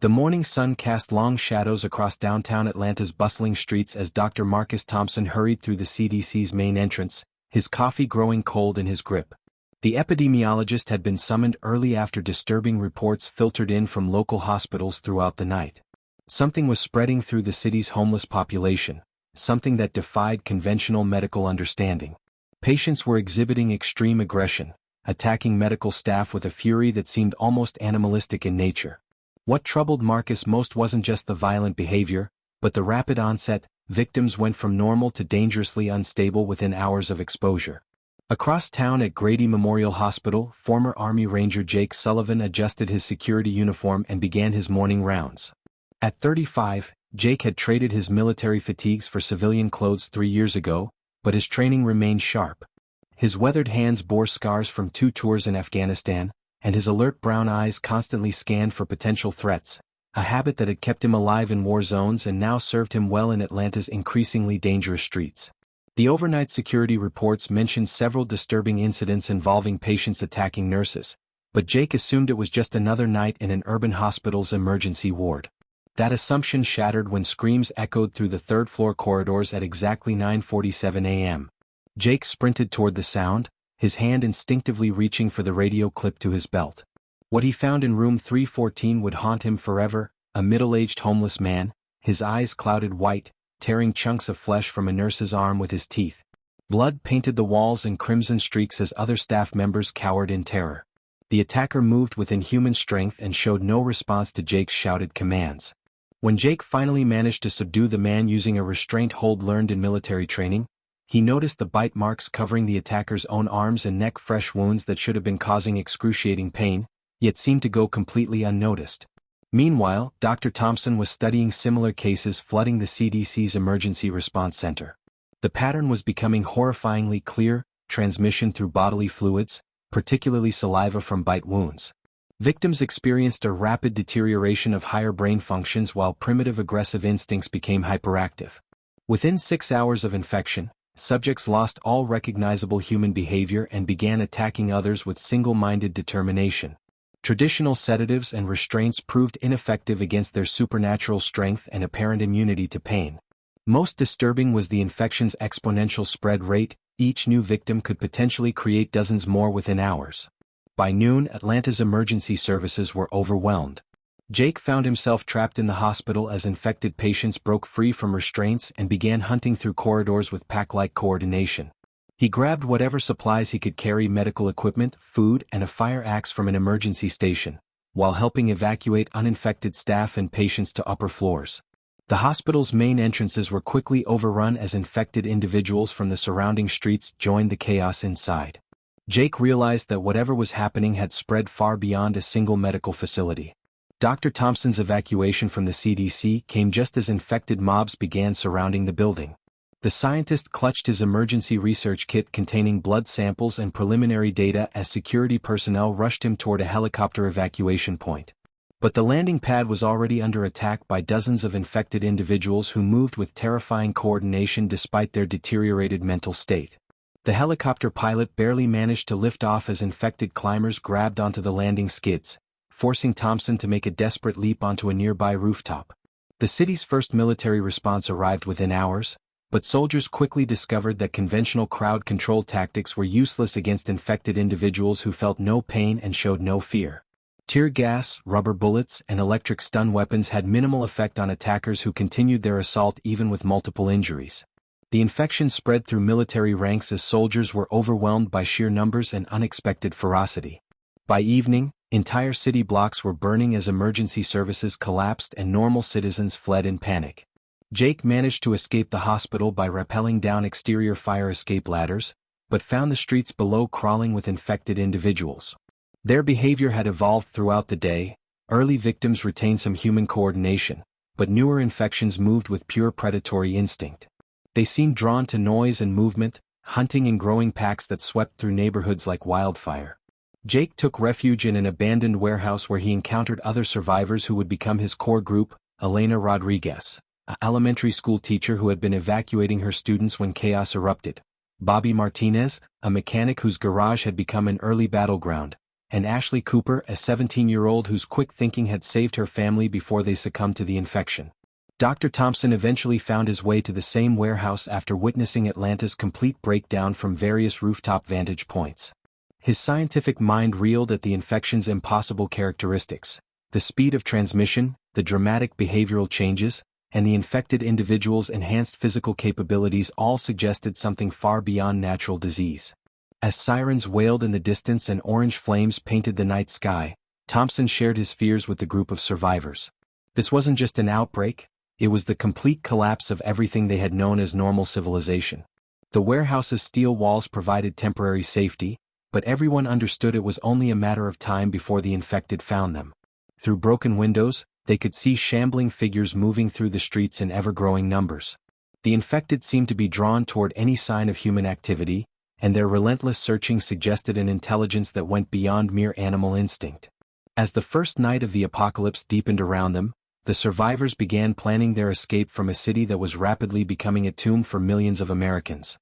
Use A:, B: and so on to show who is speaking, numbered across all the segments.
A: The morning sun cast long shadows across downtown Atlanta's bustling streets as Dr. Marcus Thompson hurried through the CDC's main entrance, his coffee growing cold in his grip. The epidemiologist had been summoned early after disturbing reports filtered in from local hospitals throughout the night. Something was spreading through the city's homeless population, something that defied conventional medical understanding. Patients were exhibiting extreme aggression, attacking medical staff with a fury that seemed almost animalistic in nature. What troubled Marcus most wasn't just the violent behavior, but the rapid onset. Victims went from normal to dangerously unstable within hours of exposure. Across town at Grady Memorial Hospital, former Army Ranger Jake Sullivan adjusted his security uniform and began his morning rounds. At 35, Jake had traded his military fatigues for civilian clothes 3 years ago, but his training remained sharp. His weathered hands bore scars from 2 tours in Afghanistan, and his alert brown eyes constantly scanned for potential threats, a habit that had kept him alive in war zones and now served him well in Atlanta's increasingly dangerous streets. The overnight security reports mentioned several disturbing incidents involving patients attacking nurses, but Jake assumed it was just another night in an urban hospital's emergency ward. That assumption shattered when screams echoed through the third-floor corridors at exactly 9:47 a.m. Jake sprinted toward the sound, his hand instinctively reaching for the radio clip to his belt. What he found in room 314 would haunt him forever, a middle-aged homeless man, his eyes clouded white, tearing chunks of flesh from a nurse's arm with his teeth. Blood painted the walls in crimson streaks as other staff members cowered in terror. The attacker moved with inhuman strength and showed no response to Jake's shouted commands. When Jake finally managed to subdue the man using a restraint hold learned in military training, he noticed the bite marks covering the attacker's own arms and neck, fresh wounds that should have been causing excruciating pain, yet seemed to go completely unnoticed. Meanwhile, Dr. Thompson was studying similar cases flooding the CDC's emergency response center. The pattern was becoming horrifyingly clear: transmission through bodily fluids, particularly saliva from bite wounds. Victims experienced a rapid deterioration of higher brain functions while primitive aggressive instincts became hyperactive. Within 6 hours of infection, subjects lost all recognizable human behavior and began attacking others with single-minded determination. Traditional sedatives and restraints proved ineffective against their supernatural strength and apparent immunity to pain. Most disturbing was the infection's exponential spread rate. Each new victim could potentially create dozens more within hours. By noon, Atlanta's emergency services were overwhelmed. Jake found himself trapped in the hospital as infected patients broke free from restraints and began hunting through corridors with pack-like coordination. He grabbed whatever supplies he could carry: medical equipment, food, and a fire axe from an emergency station, while helping evacuate uninfected staff and patients to upper floors. The hospital's main entrances were quickly overrun as infected individuals from the surrounding streets joined the chaos inside. Jake realized that whatever was happening had spread far beyond a single medical facility. Dr. Thompson's evacuation from the CDC came just as infected mobs began surrounding the building. The scientist clutched his emergency research kit containing blood samples and preliminary data as security personnel rushed him toward a helicopter evacuation point. But the landing pad was already under attack by dozens of infected individuals who moved with terrifying coordination despite their deteriorated mental state. The helicopter pilot barely managed to lift off as infected climbers grabbed onto the landing skids, forcing Thompson to make a desperate leap onto a nearby rooftop. The city's first military response arrived within hours, but soldiers quickly discovered that conventional crowd control tactics were useless against infected individuals who felt no pain and showed no fear. Tear gas, rubber bullets, and electric stun weapons had minimal effect on attackers who continued their assault even with multiple injuries. The infection spread through military ranks as soldiers were overwhelmed by sheer numbers and unexpected ferocity. By evening, entire city blocks were burning as emergency services collapsed and normal citizens fled in panic. Jake managed to escape the hospital by rappelling down exterior fire escape ladders, but found the streets below crawling with infected individuals. Their behavior had evolved throughout the day. Early victims retained some human coordination, but newer infections moved with pure predatory instinct. They seemed drawn to noise and movement, hunting in growing packs that swept through neighborhoods like wildfire. Jake took refuge in an abandoned warehouse where he encountered other survivors who would become his core group: Elena Rodriguez, an elementary school teacher who had been evacuating her students when chaos erupted; Bobby Martinez, a mechanic whose garage had become an early battleground; and Ashley Cooper, a 17-year-old whose quick thinking had saved her family before they succumbed to the infection. Dr. Thompson eventually found his way to the same warehouse after witnessing Atlanta's complete breakdown from various rooftop vantage points. His scientific mind reeled at the infection's impossible characteristics, the speed of transmission, the dramatic behavioral changes, and the infected individual's enhanced physical capabilities all suggested something far beyond natural disease. As sirens wailed in the distance and orange flames painted the night sky, Thompson shared his fears with the group of survivors. This wasn't just an outbreak, it was the complete collapse of everything they had known as normal civilization. The warehouse's steel walls provided temporary safety, but everyone understood it was only a matter of time before the infected found them. Through broken windows, they could see shambling figures moving through the streets in ever-growing numbers. The infected seemed to be drawn toward any sign of human activity, and their relentless searching suggested an intelligence that went beyond mere animal instinct. As the first night of the apocalypse deepened around them, the survivors began planning their escape from a city that was rapidly becoming a tomb for millions of Americans.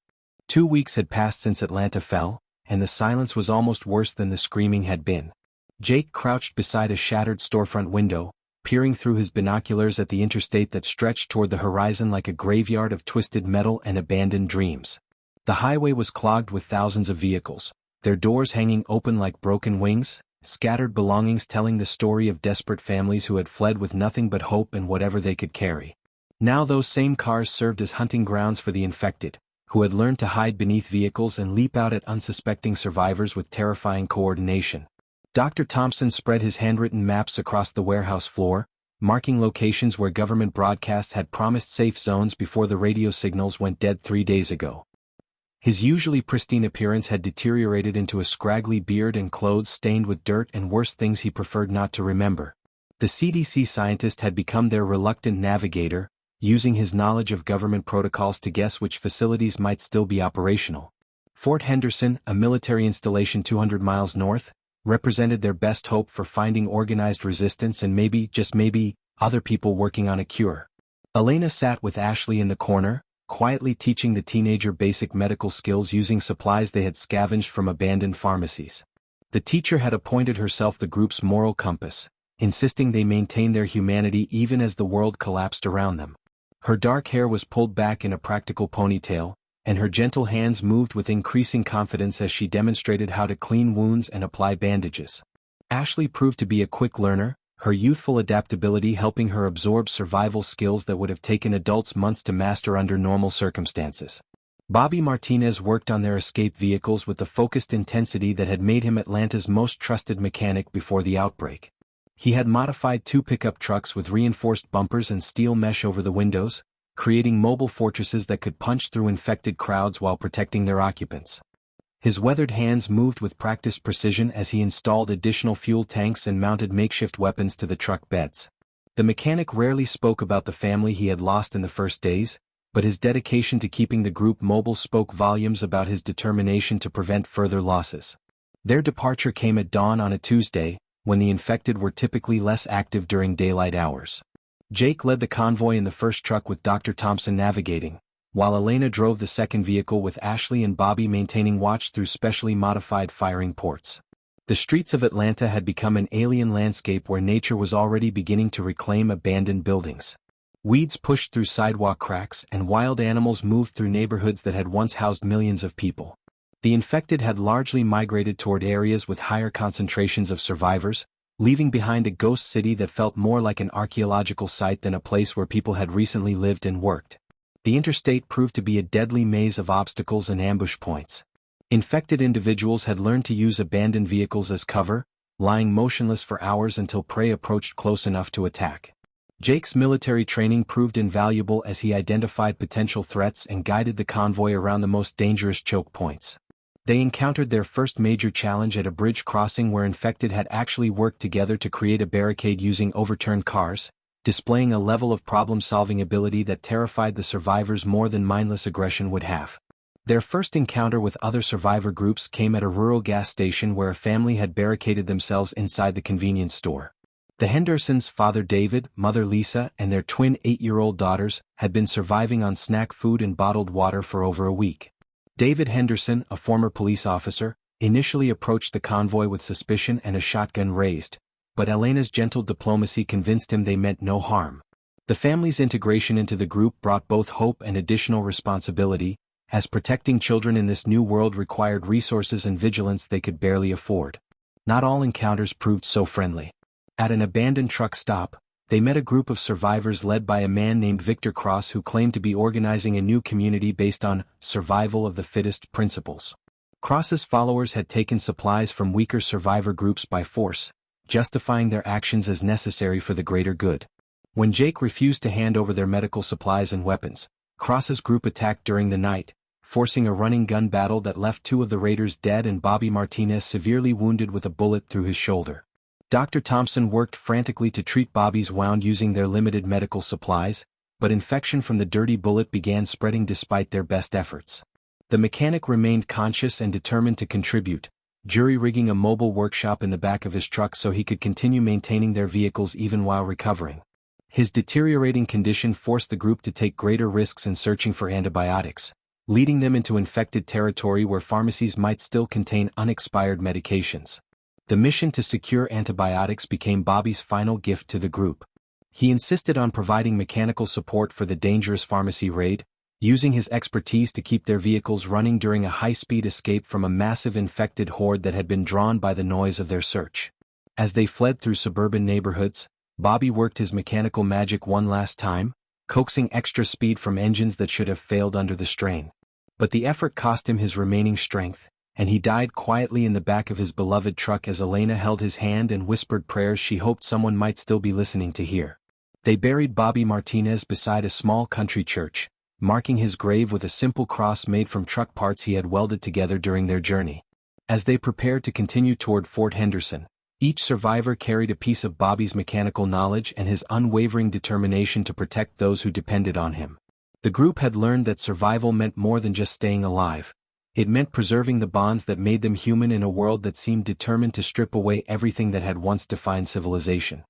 A: 2 weeks had passed since Atlanta fell, and the silence was almost worse than the screaming had been. Jake crouched beside a shattered storefront window, peering through his binoculars at the interstate that stretched toward the horizon like a graveyard of twisted metal and abandoned dreams. The highway was clogged with thousands of vehicles, their doors hanging open like broken wings, scattered belongings telling the story of desperate families who had fled with nothing but hope and whatever they could carry. Now those same cars served as hunting grounds for the infected, who had learned to hide beneath vehicles and leap out at unsuspecting survivors with terrifying coordination. Dr. Thompson spread his handwritten maps across the warehouse floor, marking locations where government broadcasts had promised safe zones before the radio signals went dead 3 days ago. His usually pristine appearance had deteriorated into a scraggly beard and clothes stained with dirt and worse things he preferred not to remember. The CDC scientist had become their reluctant navigator, using his knowledge of government protocols to guess which facilities might still be operational. Fort Henderson, a military installation 200 miles north, represented their best hope for finding organized resistance and maybe, just maybe, other people working on a cure. Elena sat with Ashley in the corner, quietly teaching the teenager basic medical skills using supplies they had scavenged from abandoned pharmacies. The teacher had appointed herself the group's moral compass, insisting they maintain their humanity even as the world collapsed around them. Her dark hair was pulled back in a practical ponytail, and her gentle hands moved with increasing confidence as she demonstrated how to clean wounds and apply bandages. Ashley proved to be a quick learner, her youthful adaptability helping her absorb survival skills that would have taken adults months to master under normal circumstances. Bobby Martinez worked on their escape vehicles with the focused intensity that had made him Atlanta's most trusted mechanic before the outbreak. He had modified 2 pickup trucks with reinforced bumpers and steel mesh over the windows, creating mobile fortresses that could punch through infected crowds while protecting their occupants. His weathered hands moved with practiced precision as he installed additional fuel tanks and mounted makeshift weapons to the truck beds. The mechanic rarely spoke about the family he had lost in the first days, but his dedication to keeping the group mobile spoke volumes about his determination to prevent further losses. Their departure came at dawn on a Tuesday, when the infected were typically less active during daylight hours. Jake led the convoy in the first truck with Dr. Thompson navigating, while Elena drove the second vehicle with Ashley and Bobby maintaining watch through specially modified firing ports. The streets of Atlanta had become an alien landscape where nature was already beginning to reclaim abandoned buildings. Weeds pushed through sidewalk cracks and wild animals moved through neighborhoods that had once housed millions of people. The infected had largely migrated toward areas with higher concentrations of survivors, leaving behind a ghost city that felt more like an archaeological site than a place where people had recently lived and worked. The interstate proved to be a deadly maze of obstacles and ambush points. Infected individuals had learned to use abandoned vehicles as cover, lying motionless for hours until prey approached close enough to attack. Jake's military training proved invaluable as he identified potential threats and guided the convoy around the most dangerous choke points. They encountered their first major challenge at a bridge crossing where infected had actually worked together to create a barricade using overturned cars, displaying a level of problem-solving ability that terrified the survivors more than mindless aggression would have. Their first encounter with other survivor groups came at a rural gas station where a family had barricaded themselves inside the convenience store. The Hendersons, father David, mother Lisa, and their twin 8-year-old daughters, had been surviving on snack food and bottled water for over a week. David Henderson, a former police officer, initially approached the convoy with suspicion and a shotgun raised, but Elena's gentle diplomacy convinced him they meant no harm. The family's integration into the group brought both hope and additional responsibility, as protecting children in this new world required resources and vigilance they could barely afford. Not all encounters proved so friendly. At an abandoned truck stop, they met a group of survivors led by a man named Victor Cross who claimed to be organizing a new community based on survival of the fittest principles. Cross's followers had taken supplies from weaker survivor groups by force, justifying their actions as necessary for the greater good. When Jake refused to hand over their medical supplies and weapons, Cross's group attacked during the night, forcing a running gun battle that left 2 of the raiders dead and Bobby Martinez severely wounded with a bullet through his shoulder. Dr. Thompson worked frantically to treat Bobby's wound using their limited medical supplies, but infection from the dirty bullet began spreading despite their best efforts. The mechanic remained conscious and determined to contribute, jury-rigging a mobile workshop in the back of his truck so he could continue maintaining their vehicles even while recovering. His deteriorating condition forced the group to take greater risks in searching for antibiotics, leading them into infected territory where pharmacies might still contain unexpired medications. The mission to secure antibiotics became Bobby's final gift to the group. He insisted on providing mechanical support for the dangerous pharmacy raid, using his expertise to keep their vehicles running during a high-speed escape from a massive infected horde that had been drawn by the noise of their search. As they fled through suburban neighborhoods, Bobby worked his mechanical magic one last time, coaxing extra speed from engines that should have failed under the strain. But the effort cost him his remaining strength, and he died quietly in the back of his beloved truck as Elena held his hand and whispered prayers she hoped someone might still be listening to hear. They buried Bobby Martinez beside a small country church, marking his grave with a simple cross made from truck parts he had welded together during their journey. As they prepared to continue toward Fort Henderson, each survivor carried a piece of Bobby's mechanical knowledge and his unwavering determination to protect those who depended on him. The group had learned that survival meant more than just staying alive. It meant preserving the bonds that made them human in a world that seemed determined to strip away everything that had once defined civilization.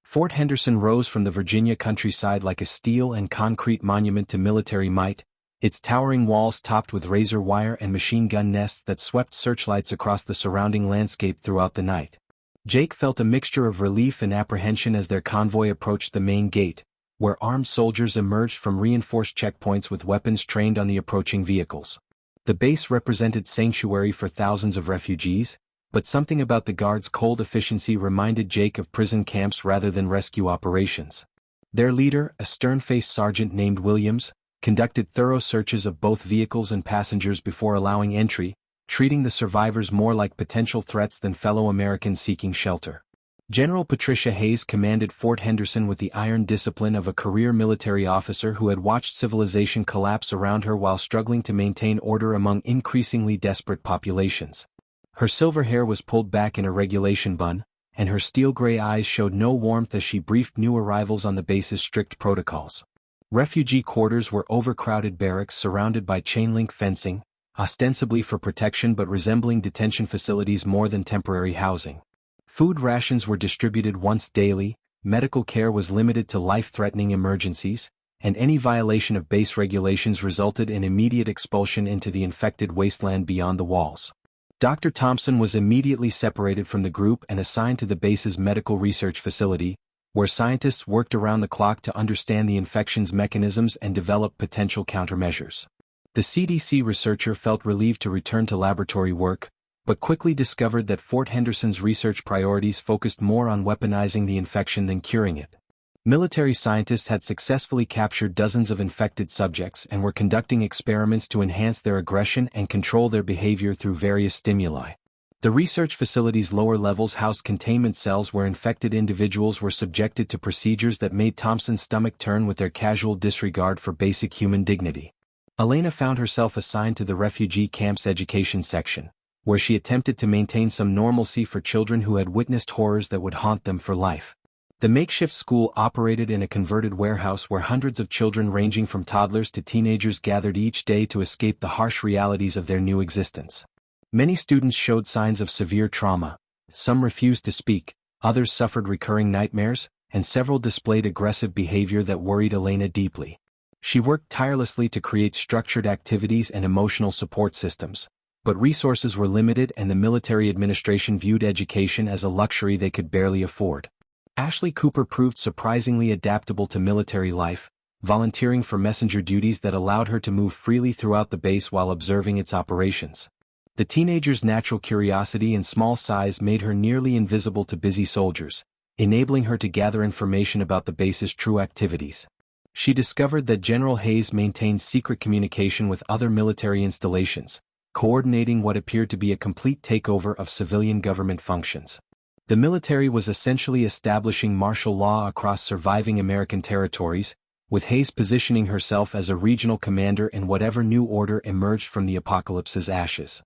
A: Fort Henderson rose from the Virginia countryside like a steel and concrete monument to military might, its towering walls topped with razor wire and machine gun nests that swept searchlights across the surrounding landscape throughout the night. Jake felt a mixture of relief and apprehension as their convoy approached the main gate, where armed soldiers emerged from reinforced checkpoints with weapons trained on the approaching vehicles. The base represented sanctuary for thousands of refugees, but something about the guards' cold efficiency reminded Jake of prison camps rather than rescue operations. Their leader, a stern-faced sergeant named Williams, conducted thorough searches of both vehicles and passengers before allowing entry, treating the survivors more like potential threats than fellow Americans seeking shelter. General Patricia Hayes commanded Fort Henderson with the iron discipline of a career military officer who had watched civilization collapse around her while struggling to maintain order among increasingly desperate populations. Her silver hair was pulled back in a regulation bun, and her steel-gray eyes showed no warmth as she briefed new arrivals on the base's strict protocols. Refugee quarters were overcrowded barracks surrounded by chain-link fencing, ostensibly for protection but resembling detention facilities more than temporary housing. Food rations were distributed once daily, medical care was limited to life-threatening emergencies, and any violation of base regulations resulted in immediate expulsion into the infected wasteland beyond the walls. Dr. Thompson was immediately separated from the group and assigned to the base's medical research facility, where scientists worked around the clock to understand the infection's mechanisms and develop potential countermeasures. The CDC researcher felt relieved to return to laboratory work, but quickly discovered that Fort Henderson's research priorities focused more on weaponizing the infection than curing it. Military scientists had successfully captured dozens of infected subjects and were conducting experiments to enhance their aggression and control their behavior through various stimuli. The research facility's lower levels housed containment cells where infected individuals were subjected to procedures that made Thompson's stomach turn with their casual disregard for basic human dignity. Elena found herself assigned to the refugee camp's education section, where she attempted to maintain some normalcy for children who had witnessed horrors that would haunt them for life. The makeshift school operated in a converted warehouse where hundreds of children ranging from toddlers to teenagers gathered each day to escape the harsh realities of their new existence. Many students showed signs of severe trauma, some refused to speak, others suffered recurring nightmares, and several displayed aggressive behavior that worried Elena deeply. She worked tirelessly to create structured activities and emotional support systems, But resources were limited and the military administration viewed education as a luxury they could barely afford. Ashley Cooper proved surprisingly adaptable to military life, volunteering for messenger duties that allowed her to move freely throughout the base while observing its operations. The teenager's natural curiosity and small size made her nearly invisible to busy soldiers, enabling her to gather information about the base's true activities. She discovered that General Hayes maintained secret communication with other military installations, coordinating what appeared to be a complete takeover of civilian government functions. The military was essentially establishing martial law across surviving American territories, with Hayes positioning herself as a regional commander in whatever new order emerged from the apocalypse's ashes.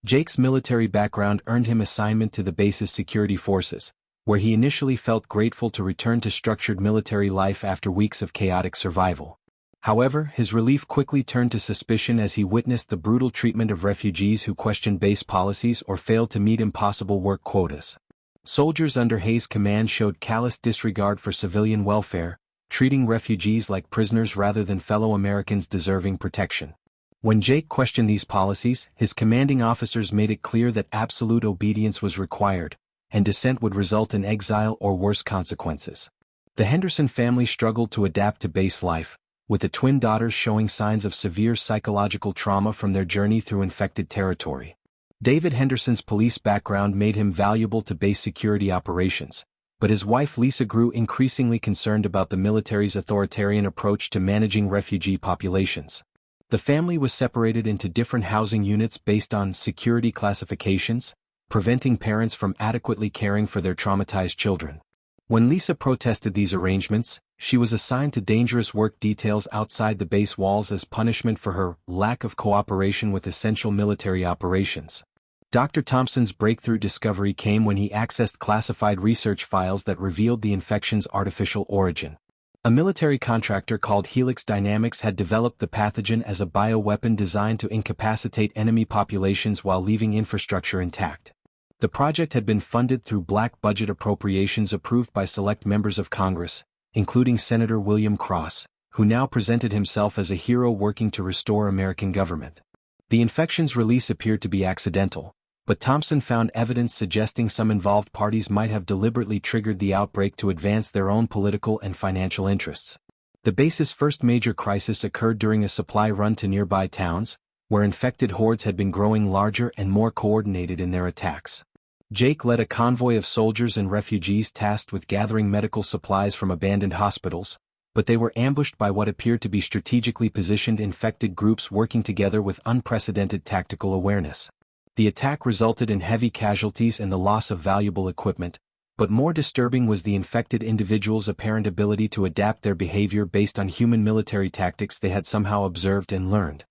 A: Jake's military background earned him assignment to the base's security forces, where he initially felt grateful to return to structured military life after weeks of chaotic survival. However, his relief quickly turned to suspicion as he witnessed the brutal treatment of refugees who questioned base policies or failed to meet impossible work quotas. Soldiers under Hayes' command showed callous disregard for civilian welfare, treating refugees like prisoners rather than fellow Americans deserving protection. When Jake questioned these policies, his commanding officers made it clear that absolute obedience was required, and dissent would result in exile or worse consequences. The Henderson family struggled to adapt to base life, with the twin daughters showing signs of severe psychological trauma from their journey through infected territory. David Henderson's police background made him valuable to base security operations, but his wife Lisa grew increasingly concerned about the military's authoritarian approach to managing refugee populations. The family was separated into different housing units based on security classifications, preventing parents from adequately caring for their traumatized children. When Lisa protested these arrangements, she was assigned to dangerous work details outside the base walls as punishment for her lack of cooperation with essential military operations. Dr. Thompson's breakthrough discovery came when he accessed classified research files that revealed the infection's artificial origin. A military contractor called Helix Dynamics had developed the pathogen as a bioweapon designed to incapacitate enemy populations while leaving infrastructure intact. The project had been funded through black budget appropriations approved by select members of Congress, including Senator William Cross, who now presented himself as a hero working to restore American government. The infection's release appeared to be accidental, but Thompson found evidence suggesting some involved parties might have deliberately triggered the outbreak to advance their own political and financial interests. The base's first major crisis occurred during a supply run to nearby towns, where infected hordes had been growing larger and more coordinated in their attacks. Jake led a convoy of soldiers and refugees tasked with gathering medical supplies from abandoned hospitals, but they were ambushed by what appeared to be strategically positioned infected groups working together with unprecedented tactical awareness. The attack resulted in heavy casualties and the loss of valuable equipment, but more disturbing was the infected individuals' apparent ability to adapt their behavior based on human military tactics they had somehow observed and learned.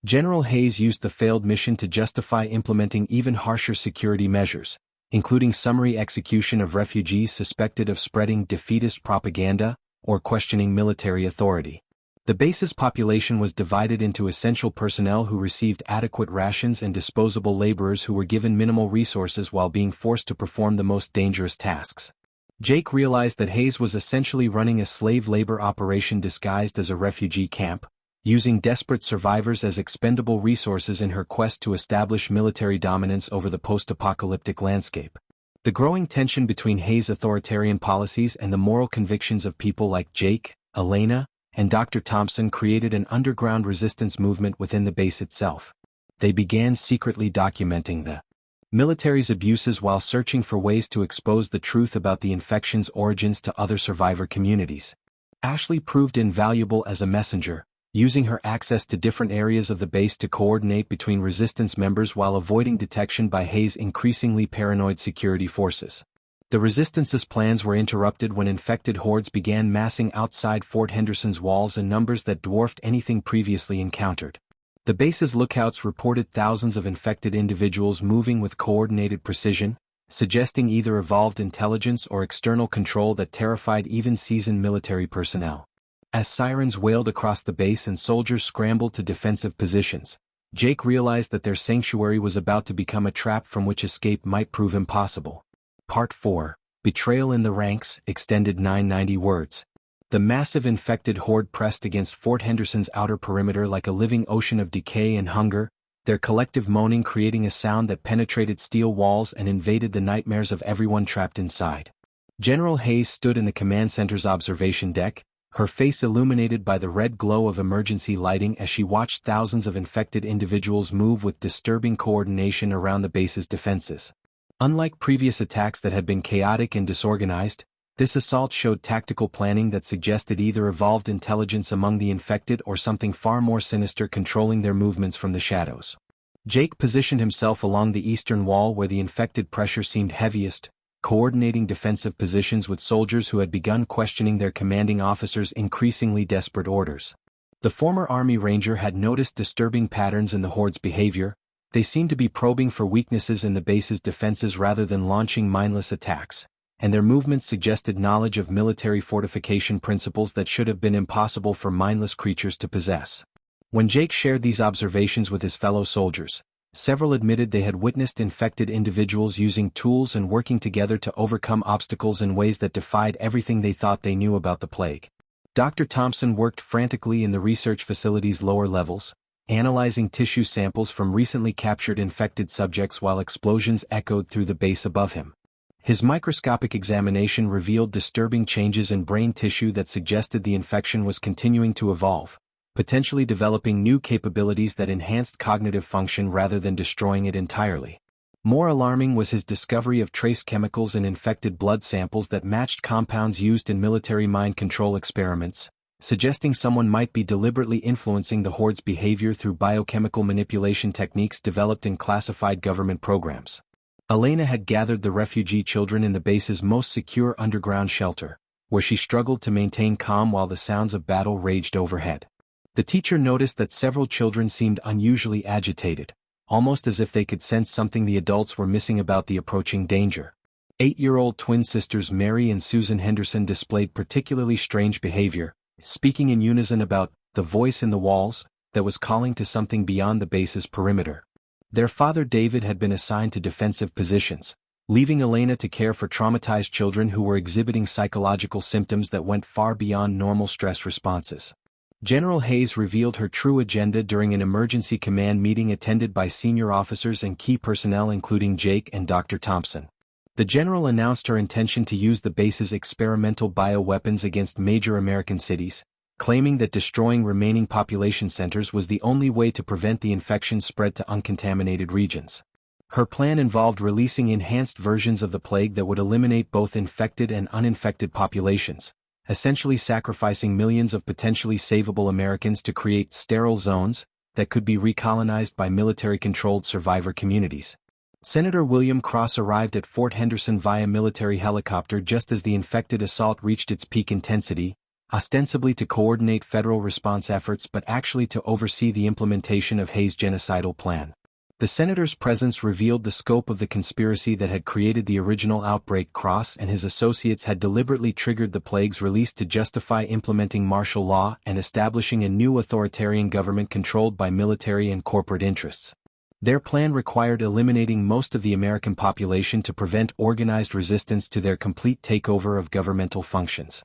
A: General Hayes used the failed mission to justify implementing even harsher security measures, including summary execution of refugees suspected of spreading defeatist propaganda or questioning military authority. The base's population was divided into essential personnel who received adequate rations and disposable laborers who were given minimal resources while being forced to perform the most dangerous tasks. Jake realized that Hayes was essentially running a slave labor operation disguised as a refugee camp, using desperate survivors as expendable resources in her quest to establish military dominance over the post-apocalyptic landscape. The growing tension between Hayes' authoritarian policies and the moral convictions of people like Jake, Elena, and Dr. Thompson created an underground resistance movement within the base itself. They began secretly documenting the military's abuses while searching for ways to expose the truth about the infection's origins to other survivor communities. Ashley proved invaluable as a messenger, using her access to different areas of the base to coordinate between resistance members while avoiding detection by Hayes' increasingly paranoid security forces. The Resistance's plans were interrupted when infected hordes began massing outside Fort Henderson's walls in numbers that dwarfed anything previously encountered. The base's lookouts reported thousands of infected individuals moving with coordinated precision, suggesting either evolved intelligence or external control that terrified even seasoned military personnel. As sirens wailed across the base and soldiers scrambled to defensive positions, Jake realized that their sanctuary was about to become a trap from which escape might prove impossible. Part 4, Betrayal in the Ranks, extended 990 words. The massive infected horde pressed against Fort Henderson's outer perimeter like a living ocean of decay and hunger, their collective moaning creating a sound that penetrated steel walls and invaded the nightmares of everyone trapped inside. General Hayes stood in the command center's observation deck, her face illuminated by the red glow of emergency lighting as she watched thousands of infected individuals move with disturbing coordination around the base's defenses. Unlike previous attacks that had been chaotic and disorganized, this assault showed tactical planning that suggested either evolved intelligence among the infected or something far more sinister controlling their movements from the shadows. Jake positioned himself along the eastern wall where the infected pressure seemed heaviest, coordinating defensive positions with soldiers who had begun questioning their commanding officers' increasingly desperate orders. The former Army Ranger had noticed disturbing patterns in the Horde's behavior. They seemed to be probing for weaknesses in the base's defenses rather than launching mindless attacks, and their movements suggested knowledge of military fortification principles that should have been impossible for mindless creatures to possess. When Jake shared these observations with his fellow soldiers, several admitted they had witnessed infected individuals using tools and working together to overcome obstacles in ways that defied everything they thought they knew about the plague. Dr. Thompson worked frantically in the research facility's lower levels, analyzing tissue samples from recently captured infected subjects while explosions echoed through the base above him. His microscopic examination revealed disturbing changes in brain tissue that suggested the infection was continuing to evolve, potentially developing new capabilities that enhanced cognitive function rather than destroying it entirely. More alarming was his discovery of trace chemicals in infected blood samples that matched compounds used in military mind control experiments, suggesting someone might be deliberately influencing the Horde's behavior through biochemical manipulation techniques developed in classified government programs. Elena had gathered the refugee children in the base's most secure underground shelter, where she struggled to maintain calm while the sounds of battle raged overhead. The teacher noticed that several children seemed unusually agitated, almost as if they could sense something the adults were missing about the approaching danger. 8-year-old twin sisters Mary and Susan Henderson displayed particularly strange behavior, speaking in unison about the voice in the walls that was calling to something beyond the base's perimeter. Their father David had been assigned to defensive positions, leaving Elena to care for traumatized children who were exhibiting psychological symptoms that went far beyond normal stress responses. General Hayes revealed her true agenda during an emergency command meeting attended by senior officers and key personnel including Jake and Dr. Thompson. The general announced her intention to use the base's experimental bioweapons against major American cities, claiming that destroying remaining population centers was the only way to prevent the infection spread to uncontaminated regions. Her plan involved releasing enhanced versions of the plague that would eliminate both infected and uninfected populations, essentially sacrificing millions of potentially savable Americans to create sterile zones that could be recolonized by military-controlled survivor communities. Senator William Cross arrived at Fort Henderson via military helicopter just as the infected assault reached its peak intensity, ostensibly to coordinate federal response efforts but actually to oversee the implementation of Hayes' genocidal plan. The senator's presence revealed the scope of the conspiracy that had created the original outbreak. Cross and his associates had deliberately triggered the plague's release to justify implementing martial law and establishing a new authoritarian government controlled by military and corporate interests. Their plan required eliminating most of the American population to prevent organized resistance to their complete takeover of governmental functions.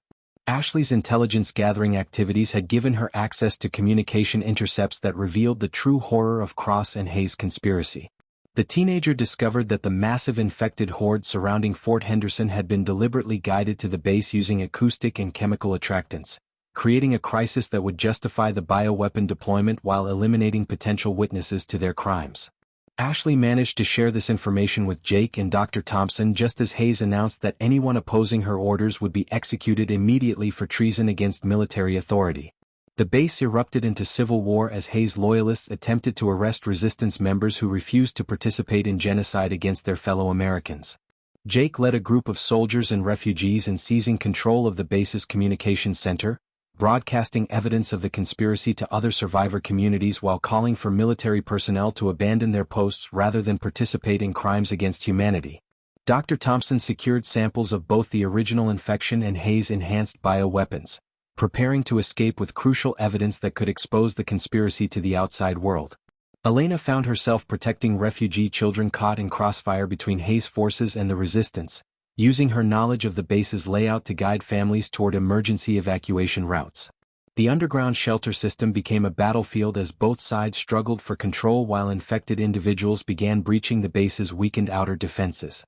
A: Ashley's intelligence-gathering activities had given her access to communication intercepts that revealed the true horror of Cross and Hayes' conspiracy. The teenager discovered that the massive infected horde surrounding Fort Henderson had been deliberately guided to the base using acoustic and chemical attractants, creating a crisis that would justify the bioweapon deployment while eliminating potential witnesses to their crimes. Ashley managed to share this information with Jake and Dr. Thompson just as Hayes announced that anyone opposing her orders would be executed immediately for treason against military authority. The base erupted into civil war as Hayes loyalists attempted to arrest resistance members who refused to participate in genocide against their fellow Americans. Jake led a group of soldiers and refugees in seizing control of the base's communications center, broadcasting evidence of the conspiracy to other survivor communities while calling for military personnel to abandon their posts rather than participate in crimes against humanity. Dr. Thompson secured samples of both the original infection and Hayes' enhanced bioweapons, preparing to escape with crucial evidence that could expose the conspiracy to the outside world. Elena found herself protecting refugee children caught in crossfire between Hayes' forces and the resistance, using her knowledge of the base's layout to guide families toward emergency evacuation routes. The underground shelter system became a battlefield as both sides struggled for control while infected individuals began breaching the base's weakened outer defenses.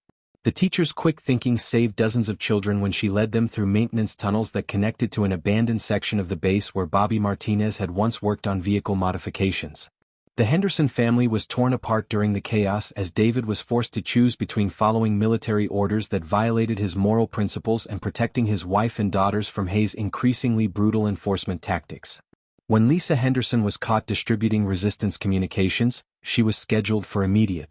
A: The teacher's quick thinking saved dozens of children when she led them through maintenance tunnels that connected to an abandoned section of the base where Bobby Martinez had once worked on vehicle modifications. The Henderson family was torn apart during the chaos as David was forced to choose between following military orders that violated his moral principles and protecting his wife and daughters from Hayes' increasingly brutal enforcement tactics. When Lisa Henderson was caught distributing resistance communications, she was scheduled for immediate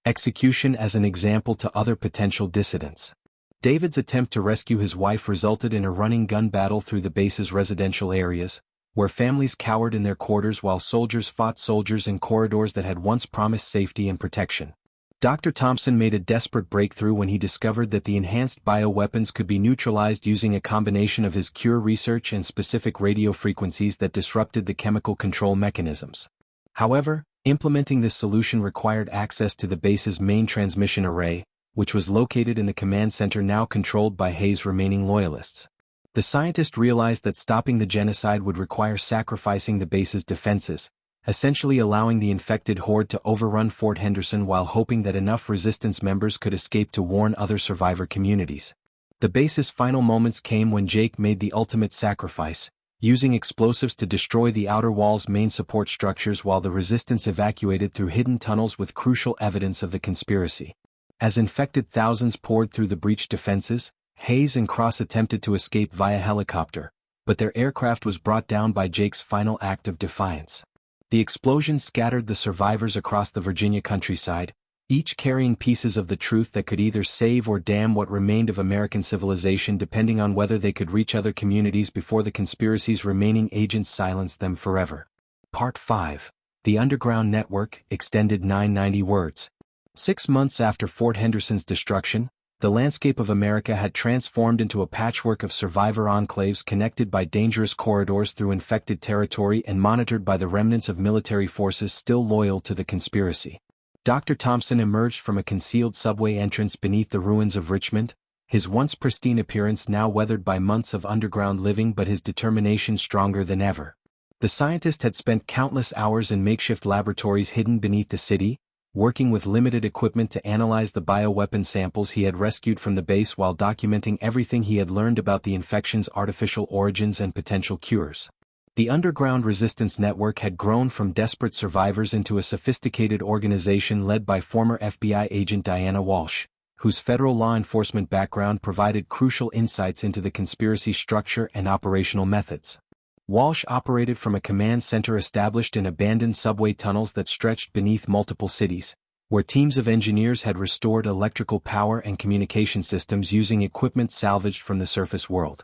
A: execution as an example to other potential dissidents. David's attempt to rescue his wife resulted in a running gun battle through the base's residential areas, where families cowered in their quarters while soldiers fought soldiers in corridors that had once promised safety and protection. Dr. Thompson made a desperate breakthrough when he discovered that the enhanced bioweapons could be neutralized using a combination of his cure research and specific radio frequencies that disrupted the chemical control mechanisms. However, implementing this solution required access to the base's main transmission array, which was located in the command center now controlled by Hayes' remaining loyalists. The scientist realized that stopping the genocide would require sacrificing the base's defenses, essentially allowing the infected horde to overrun Fort Henderson while hoping that enough resistance members could escape to warn other survivor communities. The base's final moments came when Jake made the ultimate sacrifice, using explosives to destroy the outer wall's main support structures while the resistance evacuated through hidden tunnels with crucial evidence of the conspiracy. As infected thousands poured through the breached defenses, Hayes and Cross attempted to escape via helicopter, but their aircraft was brought down by Jake's final act of defiance. The explosion scattered the survivors across the Virginia countryside, each carrying pieces of the truth that could either save or damn what remained of American civilization depending on whether they could reach other communities before the conspiracy's remaining agents silenced them forever. Part 5. The Underground Network, extended 990 words. 6 months after Fort Henderson's destruction, the landscape of America had transformed into a patchwork of survivor enclaves connected by dangerous corridors through infected territory and monitored by the remnants of military forces still loyal to the conspiracy. Dr. Thompson emerged from a concealed subway entrance beneath the ruins of Richmond, his once pristine appearance now weathered by months of underground living but his determination stronger than ever. The scientist had spent countless hours in makeshift laboratories hidden beneath the city, working with limited equipment to analyze the bioweapon samples he had rescued from the base while documenting everything he had learned about the infection's artificial origins and potential cures. The underground resistance network had grown from desperate survivors into a sophisticated organization led by former FBI agent Diana Walsh, whose federal law enforcement background provided crucial insights into the conspiracy structure and operational methods. Walsh operated from a command center established in abandoned subway tunnels that stretched beneath multiple cities, where teams of engineers had restored electrical power and communication systems using equipment salvaged from the surface world.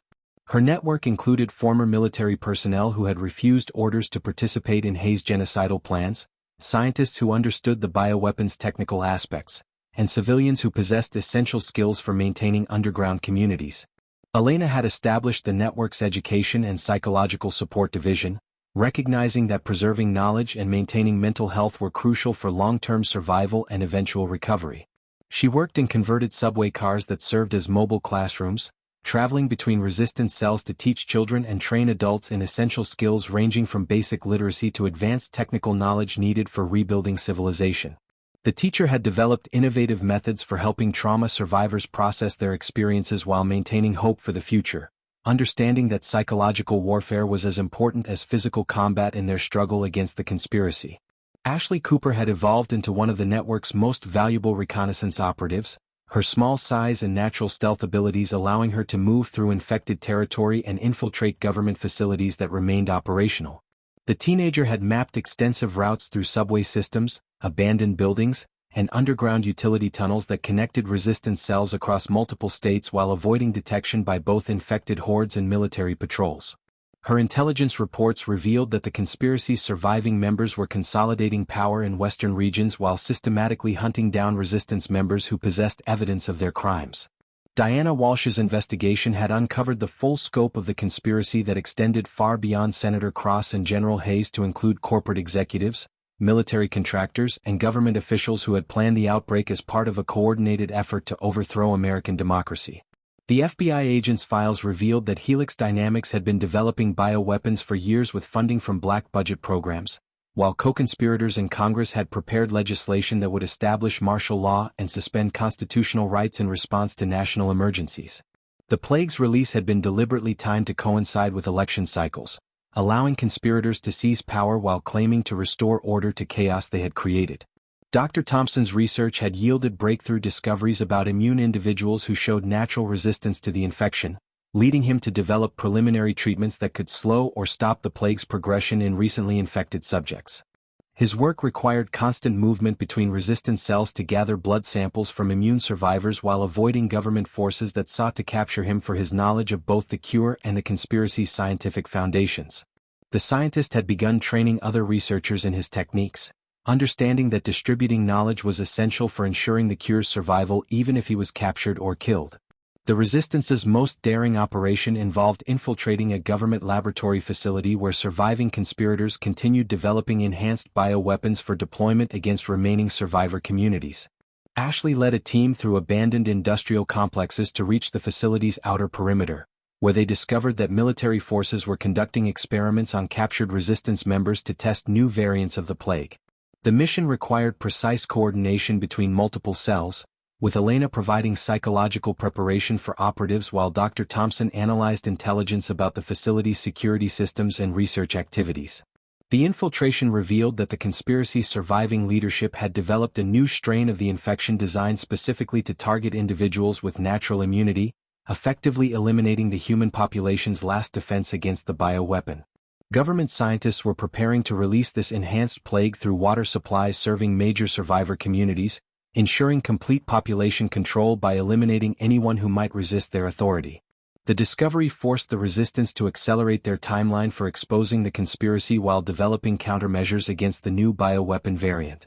A: Her network included former military personnel who had refused orders to participate in Hayes' genocidal plans, scientists who understood the bioweapons' technical aspects, and civilians who possessed essential skills for maintaining underground communities. Elena had established the network's education and psychological support division, recognizing that preserving knowledge and maintaining mental health were crucial for long-term survival and eventual recovery. She worked in converted subway cars that served as mobile classrooms, traveling between resistance cells to teach children and train adults in essential skills ranging from basic literacy to advanced technical knowledge needed for rebuilding civilization. The teacher had developed innovative methods for helping trauma survivors process their experiences while maintaining hope for the future, understanding that psychological warfare was as important as physical combat in their struggle against the conspiracy. Ashley Cooper had evolved into one of the network's most valuable reconnaissance operatives, her small size and natural stealth abilities allowing her to move through infected territory and infiltrate government facilities that remained operational. The teenager had mapped extensive routes through subway systems, abandoned buildings, and underground utility tunnels that connected resistance cells across multiple states while avoiding detection by both infected hordes and military patrols. Her intelligence reports revealed that the conspiracy's surviving members were consolidating power in western regions while systematically hunting down resistance members who possessed evidence of their crimes. Diana Walsh's investigation had uncovered the full scope of the conspiracy that extended far beyond Senator Cross and General Hayes to include corporate executives, military contractors, and government officials who had planned the outbreak as part of a coordinated effort to overthrow American democracy. The FBI agent's files revealed that Helix Dynamics had been developing bioweapons for years with funding from black budget programs, while co-conspirators in Congress had prepared legislation that would establish martial law and suspend constitutional rights in response to national emergencies. The plague's release had been deliberately timed to coincide with election cycles, allowing conspirators to seize power while claiming to restore order to chaos they had created. Dr. Thompson's research had yielded breakthrough discoveries about immune individuals who showed natural resistance to the infection, leading him to develop preliminary treatments that could slow or stop the plague's progression in recently infected subjects. His work required constant movement between resistant cells to gather blood samples from immune survivors while avoiding government forces that sought to capture him for his knowledge of both the cure and the conspiracy's scientific foundations. The scientist had begun training other researchers in his techniques, understanding that distributing knowledge was essential for ensuring the cure's survival even if he was captured or killed. The Resistance's most daring operation involved infiltrating a government laboratory facility where surviving conspirators continued developing enhanced bioweapons for deployment against remaining survivor communities. Ashley led a team through abandoned industrial complexes to reach the facility's outer perimeter, where they discovered that military forces were conducting experiments on captured resistance members to test new variants of the plague. The mission required precise coordination between multiple cells, with Elena providing psychological preparation for operatives while Dr. Thompson analyzed intelligence about the facility's security systems and research activities. The infiltration revealed that the conspiracy's surviving leadership had developed a new strain of the infection designed specifically to target individuals with natural immunity, effectively eliminating the human population's last defense against the bioweapon. Government scientists were preparing to release this enhanced plague through water supplies serving major survivor communities, ensuring complete population control by eliminating anyone who might resist their authority. The discovery forced the resistance to accelerate their timeline for exposing the conspiracy while developing countermeasures against the new bioweapon variant.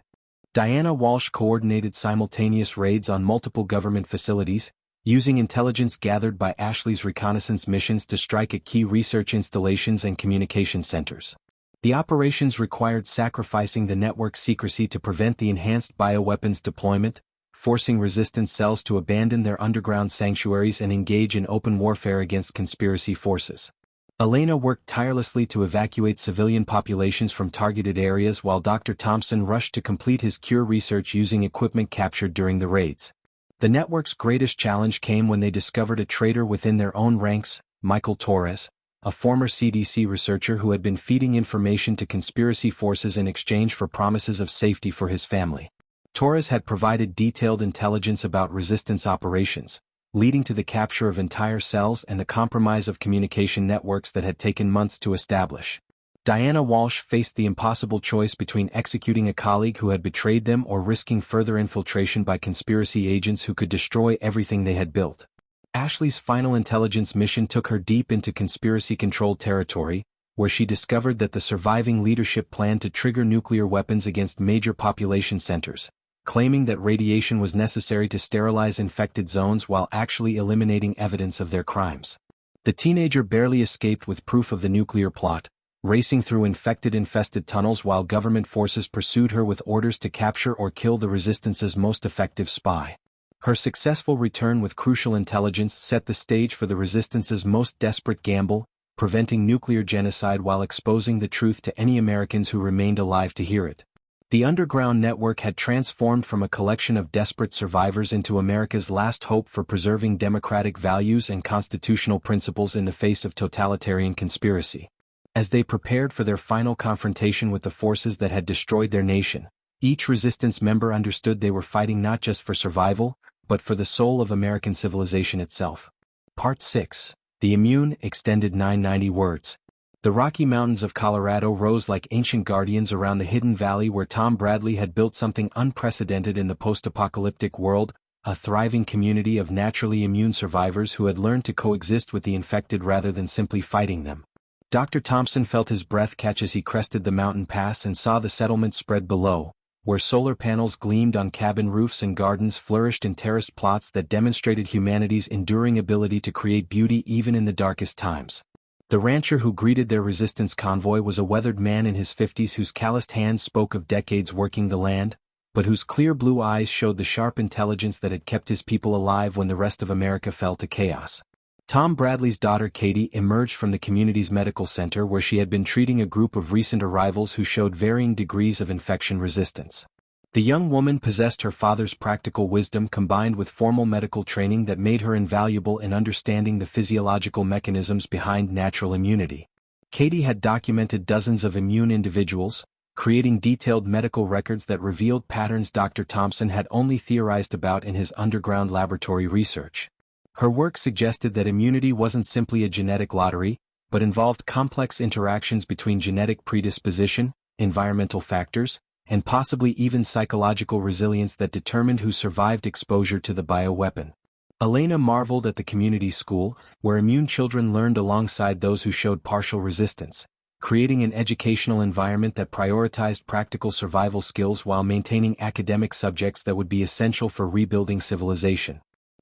A: Diana Walsh coordinated simultaneous raids on multiple government facilities, using intelligence gathered by Ashley's reconnaissance missions to strike at key research installations and communication centers. The operations required sacrificing the network's secrecy to prevent the enhanced bioweapons deployment, forcing resistance cells to abandon their underground sanctuaries and engage in open warfare against conspiracy forces. Elena worked tirelessly to evacuate civilian populations from targeted areas while Dr. Thompson rushed to complete his cure research using equipment captured during the raids. The network's greatest challenge came when they discovered a traitor within their own ranks, Michael Torres, a former CDC researcher who had been feeding information to conspiracy forces in exchange for promises of safety for his family. Torres had provided detailed intelligence about resistance operations, leading to the capture of entire cells and the compromise of communication networks that had taken months to establish. Diana Walsh faced the impossible choice between executing a colleague who had betrayed them or risking further infiltration by conspiracy agents who could destroy everything they had built. Ashley's final intelligence mission took her deep into conspiracy-controlled territory, where she discovered that the surviving leadership planned to trigger nuclear weapons against major population centers, claiming that radiation was necessary to sterilize infected zones while actually eliminating evidence of their crimes. The teenager barely escaped with proof of the nuclear plot, racing through infected tunnels while government forces pursued her with orders to capture or kill the Resistance's most effective spy. Her successful return with crucial intelligence set the stage for the Resistance's most desperate gamble, preventing nuclear genocide while exposing the truth to any Americans who remained alive to hear it. The underground network had transformed from a collection of desperate survivors into America's last hope for preserving democratic values and constitutional principles in the face of totalitarian conspiracy. As they prepared for their final confrontation with the forces that had destroyed their nation, each resistance member understood they were fighting not just for survival, but for the soul of American civilization itself. Part 6. The Immune, extended 990 words. The Rocky Mountains of Colorado rose like ancient guardians around the hidden valley where Tom Bradley had built something unprecedented in the post-apocalyptic world, a thriving community of naturally immune survivors who had learned to coexist with the infected rather than simply fighting them. Dr. Thompson felt his breath catch as he crested the mountain pass and saw the settlement spread below, where solar panels gleamed on cabin roofs and gardens flourished in terraced plots that demonstrated humanity's enduring ability to create beauty even in the darkest times. The rancher who greeted their resistance convoy was a weathered man in his 50s whose calloused hands spoke of decades working the land, but whose clear blue eyes showed the sharp intelligence that had kept his people alive when the rest of America fell to chaos. Tom Bradley's daughter Katie emerged from the community's medical center where she had been treating a group of recent arrivals who showed varying degrees of infection resistance. The young woman possessed her father's practical wisdom combined with formal medical training that made her invaluable in understanding the physiological mechanisms behind natural immunity. Katie had documented dozens of immune individuals, creating detailed medical records that revealed patterns Dr. Thompson had only theorized about in his underground laboratory research. Her work suggested that immunity wasn't simply a genetic lottery, but involved complex interactions between genetic predisposition, environmental factors, and possibly even psychological resilience that determined who survived exposure to the bioweapon. Elena marveled at the community school, where immune children learned alongside those who showed partial resistance, creating an educational environment that prioritized practical survival skills while maintaining academic subjects that would be essential for rebuilding civilization.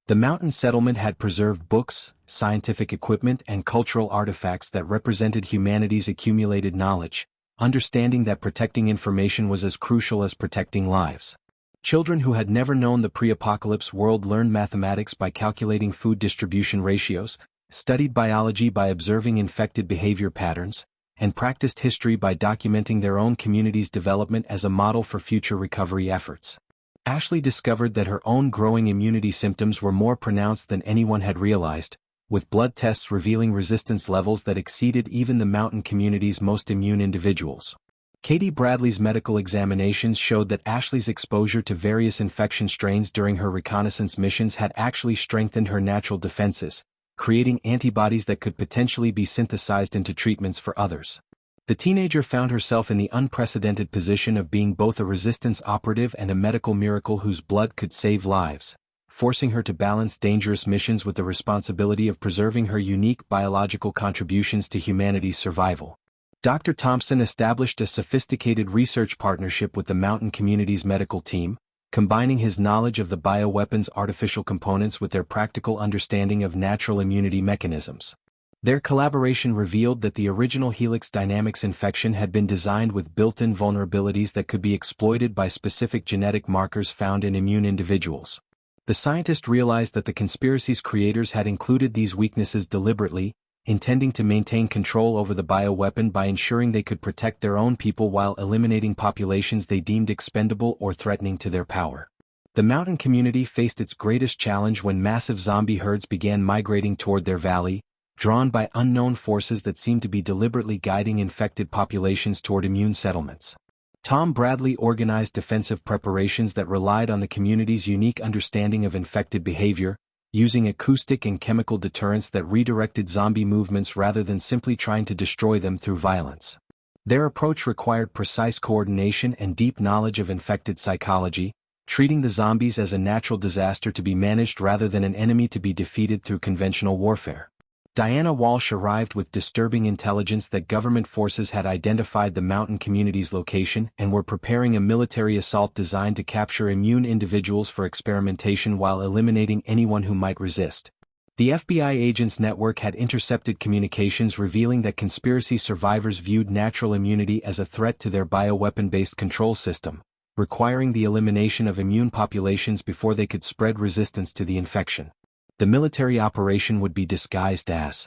A: The mountain settlement had preserved books, scientific equipment, and cultural artifacts that represented humanity's accumulated knowledge, understanding that protecting information was as crucial as protecting lives. Children who had never known the pre-apocalypse world learned mathematics by calculating food distribution ratios, studied biology by observing infected behavior patterns, and practiced history by documenting their own community's development as a model for future recovery efforts. Ashley discovered that her own growing immunity symptoms were more pronounced than anyone had realized, with blood tests revealing resistance levels that exceeded even the mountain community's most immune individuals. Katie Bradley's medical examinations showed that Ashley's exposure to various infection strains during her reconnaissance missions had actually strengthened her natural defenses, creating antibodies that could potentially be synthesized into treatments for others. The teenager found herself in the unprecedented position of being both a resistance operative and a medical miracle whose blood could save lives, forcing her to balance dangerous missions with the responsibility of preserving her unique biological contributions to humanity's survival. Dr. Thompson established a sophisticated research partnership with the mountain community's medical team, combining his knowledge of the bioweapon's artificial components with their practical understanding of natural immunity mechanisms. Their collaboration revealed that the original Helix Dynamics infection had been designed with built-in vulnerabilities that could be exploited by specific genetic markers found in immune individuals. The scientist realized that the conspiracy's creators had included these weaknesses deliberately, intending to maintain control over the bioweapon by ensuring they could protect their own people while eliminating populations they deemed expendable or threatening to their power. The mountain community faced its greatest challenge when massive zombie herds began migrating toward their valley, drawn by unknown forces that seemed to be deliberately guiding infected populations toward immune settlements. Tom Bradley organized defensive preparations that relied on the community's unique understanding of infected behavior, using acoustic and chemical deterrents that redirected zombie movements rather than simply trying to destroy them through violence. Their approach required precise coordination and deep knowledge of infected psychology, treating the zombies as a natural disaster to be managed rather than an enemy to be defeated through conventional warfare. Diana Walsh arrived with disturbing intelligence that government forces had identified the mountain community's location and were preparing a military assault designed to capture immune individuals for experimentation while eliminating anyone who might resist. The FBI agents' network had intercepted communications revealing that conspiracy survivors viewed natural immunity as a threat to their bioweapon-based control system, requiring the elimination of immune populations before they could spread resistance to the infection. The military operation would be disguised as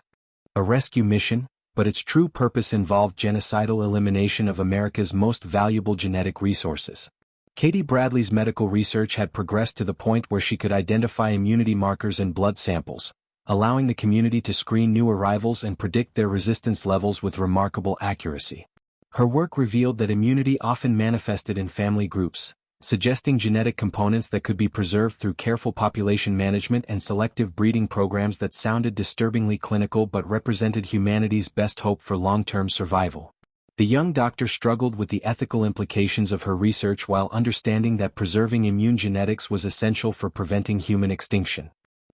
A: a rescue mission, but its true purpose involved genocidal elimination of America's most valuable genetic resources. Katie Bradley's medical research had progressed to the point where she could identify immunity markers in blood samples, allowing the community to screen new arrivals and predict their resistance levels with remarkable accuracy. Her work revealed that immunity often manifested in family groups, suggesting genetic components that could be preserved through careful population management and selective breeding programs that sounded disturbingly clinical but represented humanity's best hope for long-term survival. The young doctor struggled with the ethical implications of her research while understanding that preserving immune genetics was essential for preventing human extinction.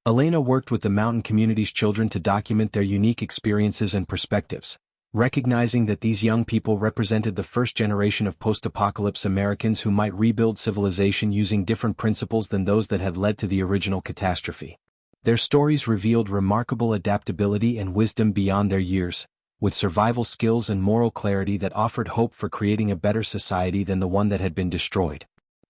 A: Elena worked with the mountain community's children to document their unique experiences and perspectives, recognizing that these young people represented the first generation of post-apocalypse Americans who might rebuild civilization using different principles than those that had led to the original catastrophe. Their stories revealed remarkable adaptability and wisdom beyond their years, with survival skills and moral clarity that offered hope for creating a better society than the one that had been destroyed.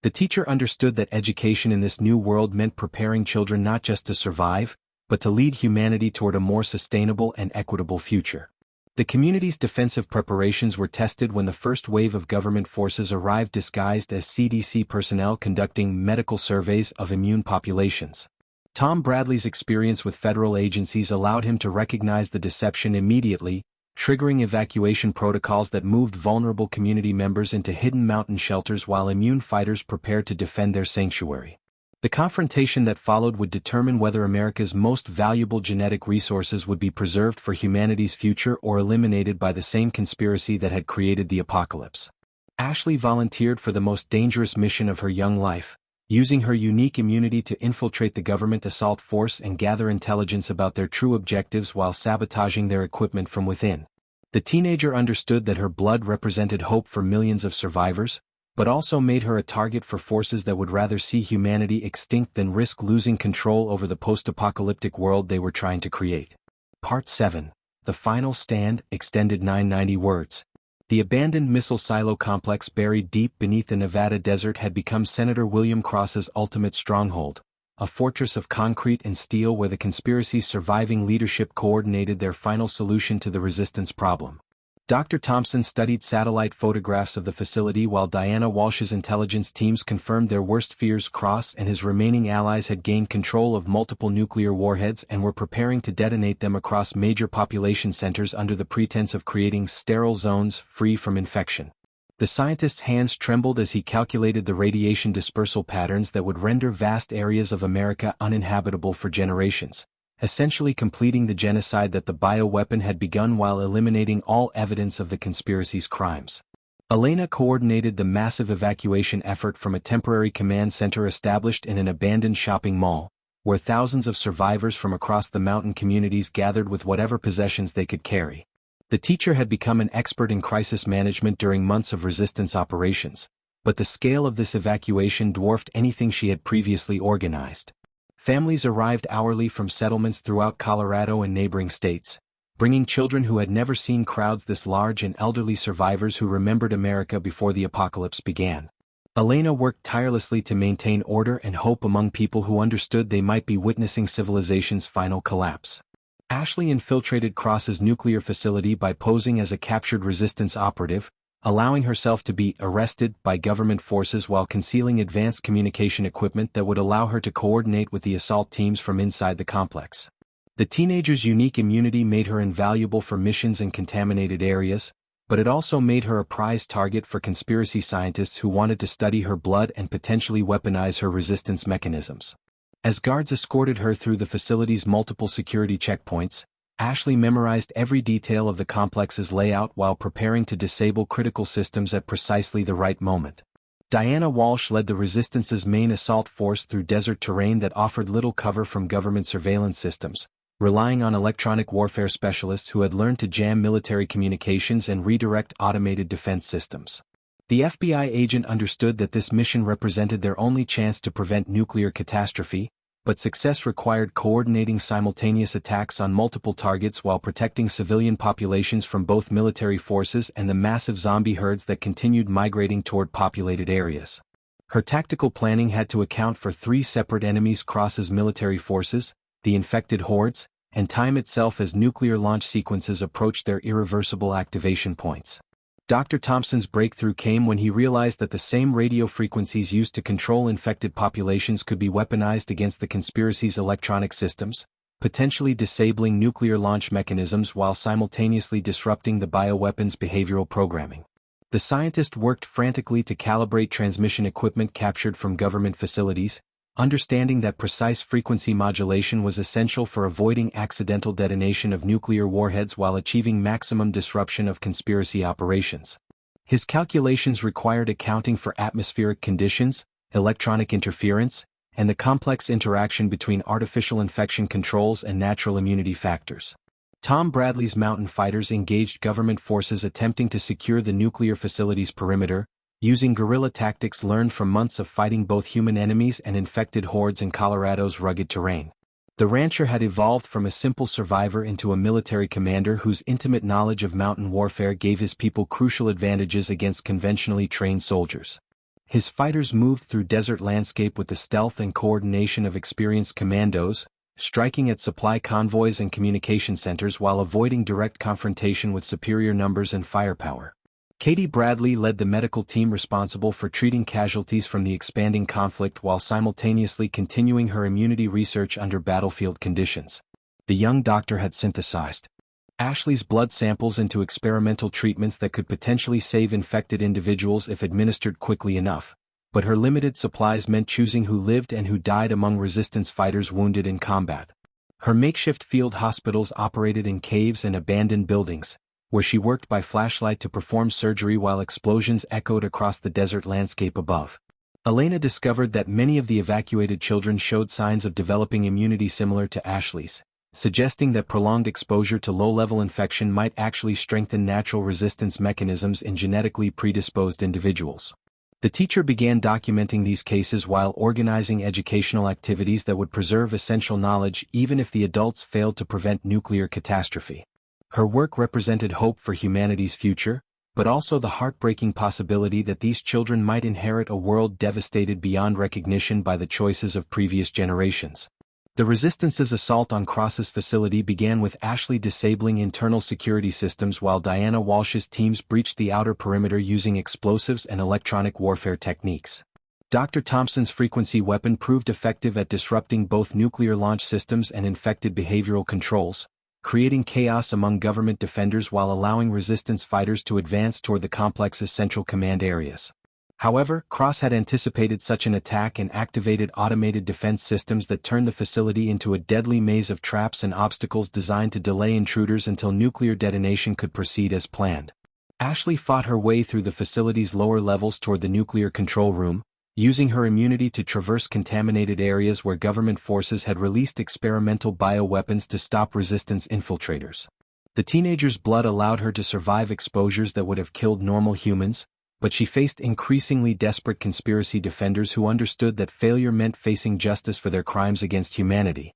A: The teacher understood that education in this new world meant preparing children not just to survive, but to lead humanity toward a more sustainable and equitable future. The community's defensive preparations were tested when the first wave of government forces arrived disguised as CDC personnel conducting medical surveys of immune populations. Tom Bradley's experience with federal agencies allowed him to recognize the deception immediately, triggering evacuation protocols that moved vulnerable community members into hidden mountain shelters while immune fighters prepared to defend their sanctuary. The confrontation that followed would determine whether America's most valuable genetic resources would be preserved for humanity's future or eliminated by the same conspiracy that had created the apocalypse. Ashley volunteered for the most dangerous mission of her young life, using her unique immunity to infiltrate the government assault force and gather intelligence about their true objectives while sabotaging their equipment from within. The teenager understood that her blood represented hope for millions of survivors, but also made her a target for forces that would rather see humanity extinct than risk losing control over the post-apocalyptic world they were trying to create. Part 7. The Final Stand, extended 990 words. The abandoned missile silo complex buried deep beneath the Nevada desert had become Senator William Cross's ultimate stronghold, a fortress of concrete and steel where the conspiracy's surviving leadership coordinated their final solution to the resistance problem. Dr. Thompson studied satellite photographs of the facility while Diana Walsh's intelligence teams confirmed their worst fears. Cross and his remaining allies had gained control of multiple nuclear warheads and were preparing to detonate them across major population centers under the pretense of creating sterile zones free from infection. The scientist's hands trembled as he calculated the radiation dispersal patterns that would render vast areas of America uninhabitable for generations, essentially completing the genocide that the bioweapon had begun while eliminating all evidence of the conspiracy's crimes. Elena coordinated the massive evacuation effort from a temporary command center established in an abandoned shopping mall, where thousands of survivors from across the mountain communities gathered with whatever possessions they could carry. The teacher had become an expert in crisis management during months of resistance operations, but the scale of this evacuation dwarfed anything she had previously organized. Families arrived hourly from settlements throughout Colorado and neighboring states, bringing children who had never seen crowds this large and elderly survivors who remembered America before the apocalypse began. Elena worked tirelessly to maintain order and hope among people who understood they might be witnessing civilization's final collapse. Ashley infiltrated Cross's nuclear facility by posing as a captured resistance operative, allowing herself to be arrested by government forces while concealing advanced communication equipment that would allow her to coordinate with the assault teams from inside the complex. The teenager's unique immunity made her invaluable for missions in contaminated areas, but it also made her a prize target for conspiracy scientists who wanted to study her blood and potentially weaponize her resistance mechanisms. As guards escorted her through the facility's multiple security checkpoints, Ashley memorized every detail of the complex's layout while preparing to disable critical systems at precisely the right moment. Diana Walsh led the Resistance's main assault force through desert terrain that offered little cover from government surveillance systems, relying on electronic warfare specialists who had learned to jam military communications and redirect automated defense systems. The FBI agent understood that this mission represented their only chance to prevent nuclear catastrophe, but success required coordinating simultaneous attacks on multiple targets while protecting civilian populations from both military forces and the massive zombie herds that continued migrating toward populated areas. Her tactical planning had to account for three separate enemies: Cross's military forces, the infected hordes, and time itself as nuclear launch sequences approached their irreversible activation points. Dr. Thompson's breakthrough came when he realized that the same radio frequencies used to control infected populations could be weaponized against the conspiracy's electronic systems, potentially disabling nuclear launch mechanisms while simultaneously disrupting the bioweapon's behavioral programming. The scientist worked frantically to calibrate transmission equipment captured from government facilities, understanding that precise frequency modulation was essential for avoiding accidental detonation of nuclear warheads while achieving maximum disruption of conspiracy operations. His calculations required accounting for atmospheric conditions, electronic interference, and the complex interaction between artificial infection controls and natural immunity factors. Tom Bradley's mountain fighters engaged government forces attempting to secure the nuclear facility's perimeter, using guerrilla tactics learned from months of fighting both human enemies and infected hordes in Colorado's rugged terrain. The rancher had evolved from a simple survivor into a military commander whose intimate knowledge of mountain warfare gave his people crucial advantages against conventionally trained soldiers. His fighters moved through desert landscape with the stealth and coordination of experienced commandos, striking at supply convoys and communication centers while avoiding direct confrontation with superior numbers and firepower. Katie Bradley led the medical team responsible for treating casualties from the expanding conflict while simultaneously continuing her immunity research under battlefield conditions. The young doctor had synthesized Ashley's blood samples into experimental treatments that could potentially save infected individuals if administered quickly enough, but her limited supplies meant choosing who lived and who died among resistance fighters wounded in combat. Her makeshift field hospitals operated in caves and abandoned buildings, where she worked by flashlight to perform surgery while explosions echoed across the desert landscape above. Elena discovered that many of the evacuated children showed signs of developing immunity similar to Ashley's, suggesting that prolonged exposure to low-level infection might actually strengthen natural resistance mechanisms in genetically predisposed individuals. The teacher began documenting these cases while organizing educational activities that would preserve essential knowledge even if the adults failed to prevent nuclear catastrophe. Her work represented hope for humanity's future, but also the heartbreaking possibility that these children might inherit a world devastated beyond recognition by the choices of previous generations. The Resistance's assault on Cross's facility began with Ashley disabling internal security systems while Diana Walsh's teams breached the outer perimeter using explosives and electronic warfare techniques. Dr. Thompson's frequency weapon proved effective at disrupting both nuclear launch systems and infected behavioral controls, creating chaos among government defenders while allowing resistance fighters to advance toward the complex's central command areas. However, Cross had anticipated such an attack and activated automated defense systems that turned the facility into a deadly maze of traps and obstacles designed to delay intruders until nuclear detonation could proceed as planned. Ashley fought her way through the facility's lower levels toward the nuclear control room, using her immunity to traverse contaminated areas where government forces had released experimental bioweapons to stop resistance infiltrators. The teenager's blood allowed her to survive exposures that would have killed normal humans, but she faced increasingly desperate conspiracy defenders who understood that failure meant facing justice for their crimes against humanity.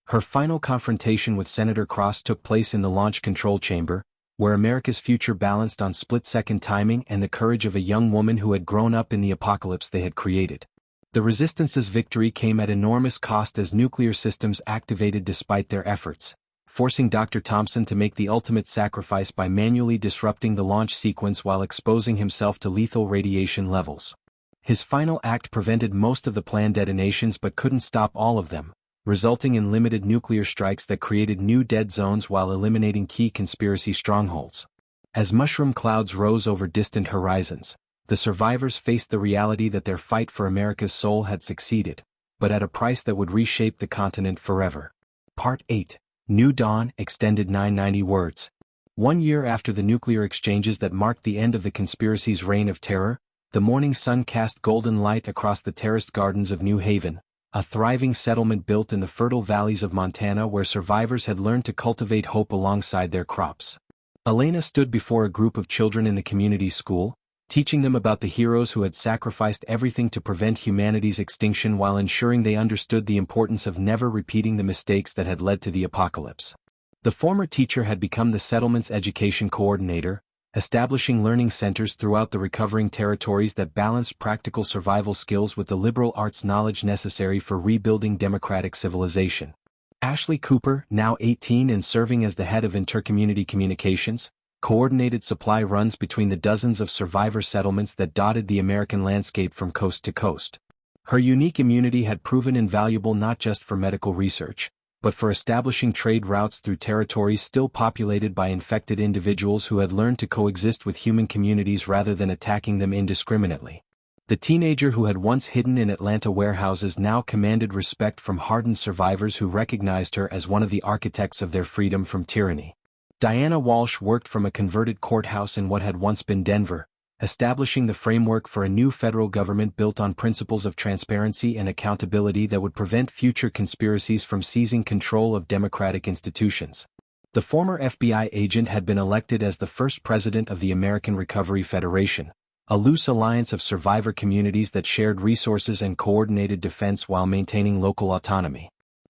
A: Her final confrontation with Senator Cross took place in the launch control chamber, where America's future balanced on split-second timing and the courage of a young woman who had grown up in the apocalypse they had created. The Resistance's victory came at enormous cost as nuclear systems activated despite their efforts, forcing Dr. Thompson to make the ultimate sacrifice by manually disrupting the launch sequence while exposing himself to lethal radiation levels. His final act prevented most of the planned detonations but couldn't stop all of them, resulting in limited nuclear strikes that created new dead zones while eliminating key conspiracy strongholds. As mushroom clouds rose over distant horizons, the survivors faced the reality that their fight for America's soul had succeeded, but at a price that would reshape the continent forever. Part 8. New Dawn, extended 990 words. 1 year after the nuclear exchanges that marked the end of the conspiracy's reign of terror, the morning sun cast golden light across the terraced gardens of New Haven, a thriving settlement built in the fertile valleys of Montana where survivors had learned to cultivate hope alongside their crops. Elena stood before a group of children in the community school, teaching them about the heroes who had sacrificed everything to prevent humanity's extinction while ensuring they understood the importance of never repeating the mistakes that had led to the apocalypse. The former teacher had become the settlement's education coordinator, establishing learning centers throughout the recovering territories that balanced practical survival skills with the liberal arts knowledge necessary for rebuilding democratic civilization. Ashley Cooper, now 18 and serving as the head of intercommunity communications, coordinated supply runs between the dozens of survivor settlements that dotted the American landscape from coast to coast. Her unique immunity had proven invaluable not just for medical research, but for establishing trade routes through territories still populated by infected individuals who had learned to coexist with human communities rather than attacking them indiscriminately. The teenager who had once hidden in Atlanta warehouses now commanded respect from hardened survivors who recognized her as one of the architects of their freedom from tyranny. Diana Walsh worked from a converted courthouse in what had once been Denver, establishing the framework for a new federal government built on principles of transparency and accountability that would prevent future conspiracies from seizing control of democratic institutions. The former FBI agent had been elected as the first president of the American Recovery Federation, a loose alliance of survivor communities that shared resources and coordinated defense while maintaining local autonomy.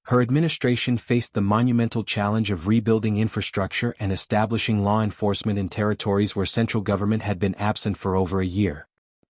A: Her administration faced the monumental challenge of rebuilding infrastructure and establishing law enforcement in territories where central government had been absent for over a year.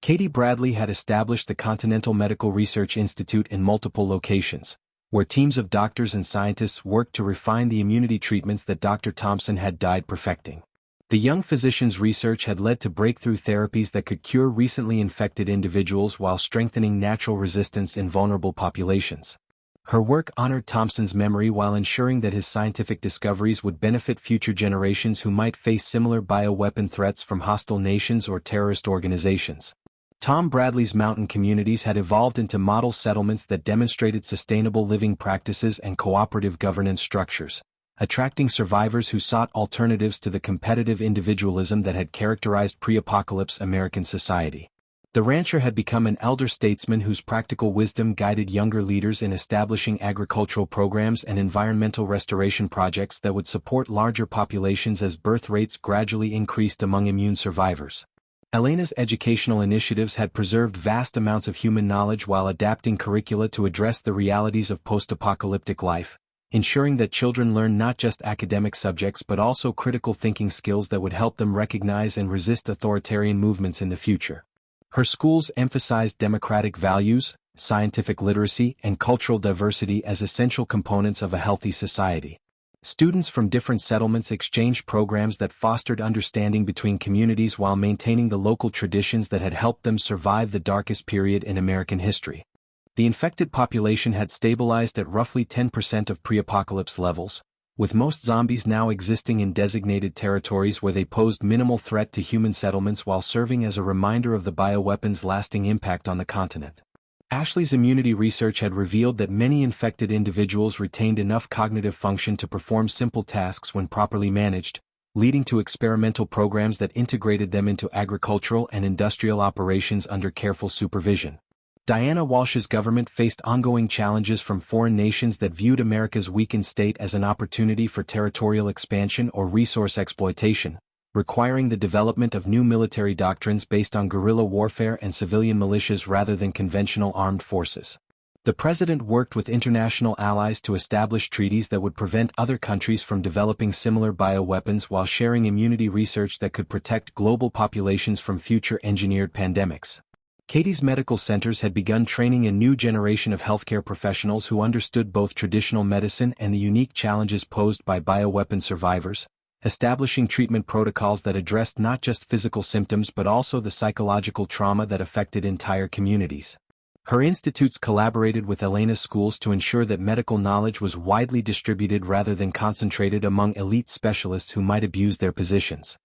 A: Katie Bradley had established the Continental Medical Research Institute in multiple locations, where teams of doctors and scientists worked to refine the immunity treatments that Dr. Thompson had died perfecting. The young physician's research had led to breakthrough therapies that could cure recently infected individuals while strengthening natural resistance in vulnerable populations. Her work honored Thompson's memory while ensuring that his scientific discoveries would benefit future generations who might face similar bioweapon threats from hostile nations or terrorist organizations. Tom Bradley's mountain communities had evolved into model settlements that demonstrated sustainable living practices and cooperative governance structures, attracting survivors who sought alternatives to the competitive individualism that had characterized pre-apocalypse American society. The rancher had become an elder statesman whose practical wisdom guided younger leaders in establishing agricultural programs and environmental restoration projects that would support larger populations as birth rates gradually increased among immune survivors. Elena's educational initiatives had preserved vast amounts of human knowledge while adapting curricula to address the realities of post-apocalyptic life, ensuring that children learn not just academic subjects but also critical thinking skills that would help them recognize and resist authoritarian movements in the future. Her schools emphasized democratic values, scientific literacy, and cultural diversity as essential components of a healthy society. Students from different settlements exchanged programs that fostered understanding between communities while maintaining the local traditions that had helped them survive the darkest period in American history. The infected population had stabilized at roughly 10% of pre-apocalypse levels, with most zombies now existing in designated territories where they posed minimal threat to human settlements while serving as a reminder of the bioweapons' lasting impact on the continent. Ashley's immunity research had revealed that many infected individuals retained enough cognitive function to perform simple tasks when properly managed, leading to experimental programs that integrated them into agricultural and industrial operations under careful supervision. Diana Walsh's government faced ongoing challenges from foreign nations that viewed America's weakened state as an opportunity for territorial expansion or resource exploitation, requiring the development of new military doctrines based on guerrilla warfare and civilian militias rather than conventional armed forces. The president worked with international allies to establish treaties that would prevent other countries from developing similar bioweapons while sharing immunity research that could protect global populations from future engineered pandemics. Katie's medical centers had begun training a new generation of healthcare professionals who understood both traditional medicine and the unique challenges posed by bioweapon survivors, establishing treatment protocols that addressed not just physical symptoms but also the psychological trauma that affected entire communities. Her institutes collaborated with Elena's schools to ensure that medical knowledge was widely distributed rather than concentrated among elite specialists who might abuse their positions.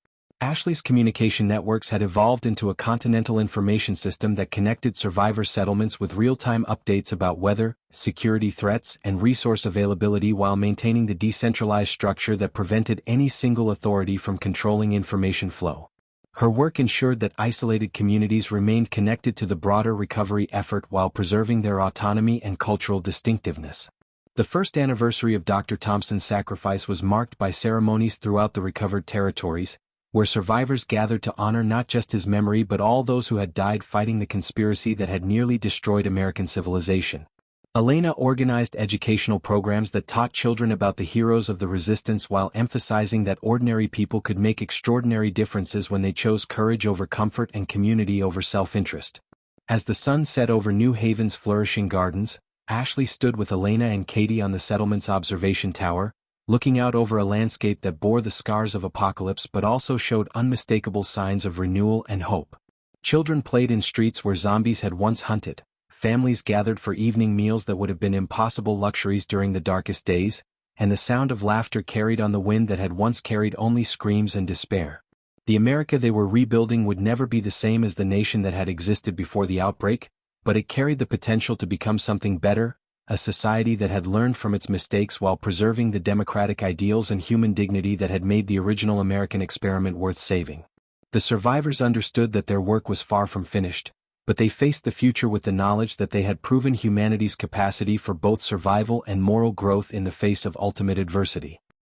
A: Ashley's communication networks had evolved into a continental information system that connected survivor settlements with real-time updates about weather, security threats, and resource availability while maintaining the decentralized structure that prevented any single authority from controlling information flow. Her work ensured that isolated communities remained connected to the broader recovery effort while preserving their autonomy and cultural distinctiveness. The first anniversary of Dr. Thompson's sacrifice was marked by ceremonies throughout the recovered territories, where survivors gathered to honor not just his memory but all those who had died fighting the conspiracy that had nearly destroyed American civilization. Elena organized educational programs that taught children about the heroes of the resistance while emphasizing that ordinary people could make extraordinary differences when they chose courage over comfort and community over self-interest. As the sun set over New Haven's flourishing gardens, Ashley stood with Elena and Katie on the settlement's observation tower, looking out over a landscape that bore the scars of apocalypse but also showed unmistakable signs of renewal and hope. Children played in streets where zombies had once hunted, families gathered for evening meals that would have been impossible luxuries during the darkest days, and the sound of laughter carried on the wind that had once carried only screams and despair. The America they were rebuilding would never be the same as the nation that had existed before the outbreak, but it carried the potential to become something better, a society that had learned from its mistakes while preserving the democratic ideals and human dignity that had made the original American experiment worth saving. The survivors understood that their work was far from finished, but they faced the future with the knowledge that they had proven humanity's capacity for both survival and moral growth in the face of ultimate adversity.